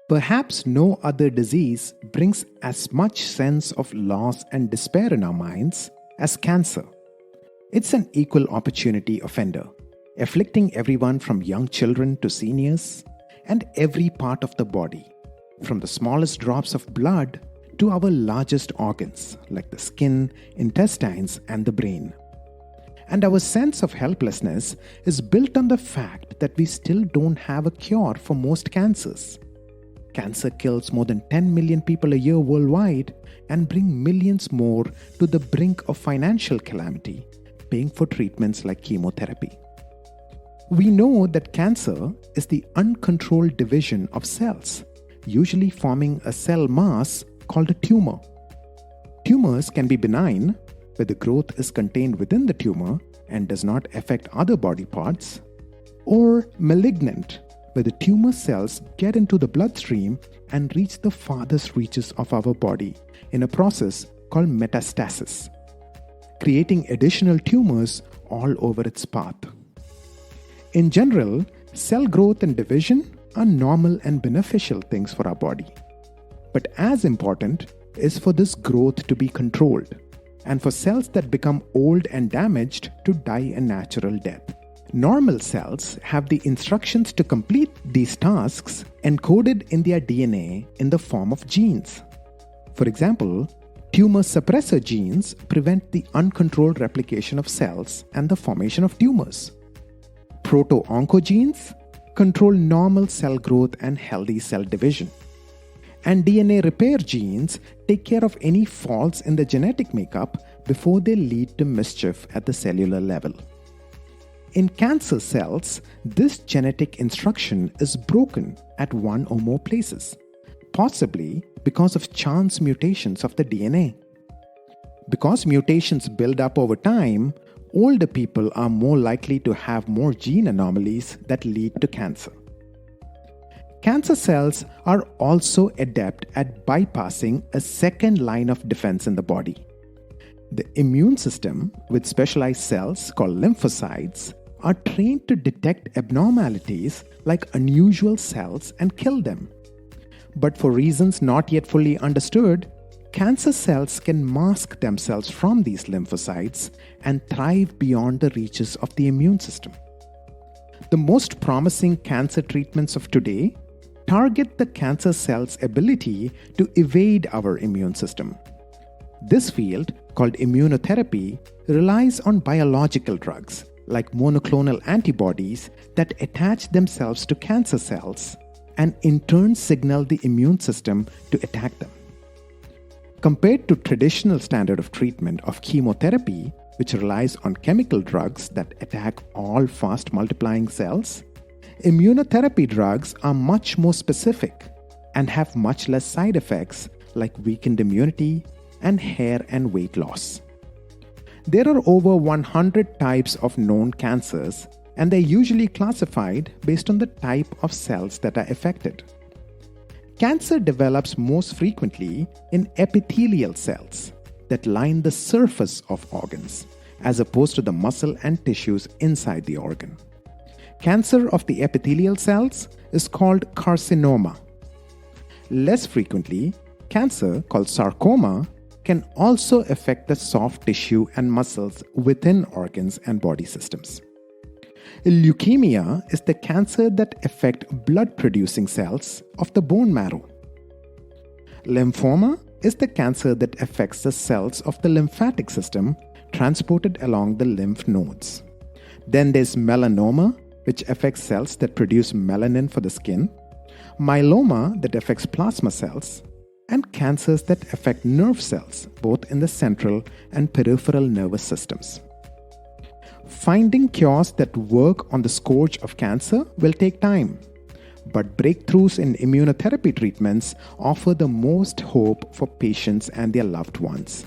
Perhaps no other disease brings as much sense of loss and despair in our minds as cancer. It's an equal opportunity offender, afflicting everyone from young children to seniors and every part of the body, from the smallest drops of blood to our largest organs like the skin, intestines, and the brain. And our sense of helplessness is built on the fact that we still don't have a cure for most cancers. Cancer kills more than 10 million people a year worldwide and brings millions more to the brink of financial calamity, paying for treatments like chemotherapy. We know that cancer is the uncontrolled division of cells, usually forming a cell mass called a tumor. Tumors can be benign, where the growth is contained within the tumor and does not affect other body parts, or malignant, where the tumor cells get into the bloodstream and reach the farthest reaches of our body in a process called metastasis, creating additional tumors all over its path. In general, cell growth and division are normal and beneficial things for our body. But as important is for this growth to be controlled, and for cells that become old and damaged to die a natural death. Normal cells have the instructions to complete these tasks encoded in their DNA in the form of genes. For example, tumor suppressor genes prevent the uncontrolled replication of cells and the formation of tumors. Proto-oncogenes control normal cell growth and healthy cell division. And DNA repair genes take care of any faults in the genetic makeup before they lead to mischief at the cellular level. In cancer cells, this genetic instruction is broken at one or more places, possibly because of chance mutations of the DNA. Because mutations build up over time, older people are more likely to have more gene anomalies that lead to cancer. Cancer cells are also adept at bypassing a second line of defense in the body. The immune system, with specialized cells called lymphocytes, are trained to detect abnormalities like unusual cells and kill them. But for reasons not yet fully understood, cancer cells can mask themselves from these lymphocytes and thrive beyond the reaches of the immune system. The most promising cancer treatments of today target the cancer cell's ability to evade our immune system. This field, called immunotherapy, relies on biological drugs like monoclonal antibodies that attach themselves to cancer cells and in turn signal the immune system to attack them. Compared to traditional standard of treatment of chemotherapy, which relies on chemical drugs that attack all fast multiplying cells, immunotherapy drugs are much more specific and have much less side effects like weakened immunity and hair and weight loss. There are over 100 types of known cancers, and they're usually classified based on the type of cells that are affected. Cancer develops most frequently in epithelial cells that line the surface of organs, as opposed to the muscle and tissues inside the organ. Cancer of the epithelial cells is called carcinoma. Less frequently, cancer called sarcoma can also affect the soft tissue and muscles within organs and body systems. Leukemia is the cancer that affects blood-producing cells of the bone marrow. Lymphoma is the cancer that affects the cells of the lymphatic system transported along the lymph nodes. Then there's melanoma, which affects cells that produce melanin for the skin, myeloma that affects plasma cells, and cancers that affect nerve cells, both in the central and peripheral nervous systems. Finding cures that work on the scourge of cancer will take time, but breakthroughs in immunotherapy treatments offer the most hope for patients and their loved ones.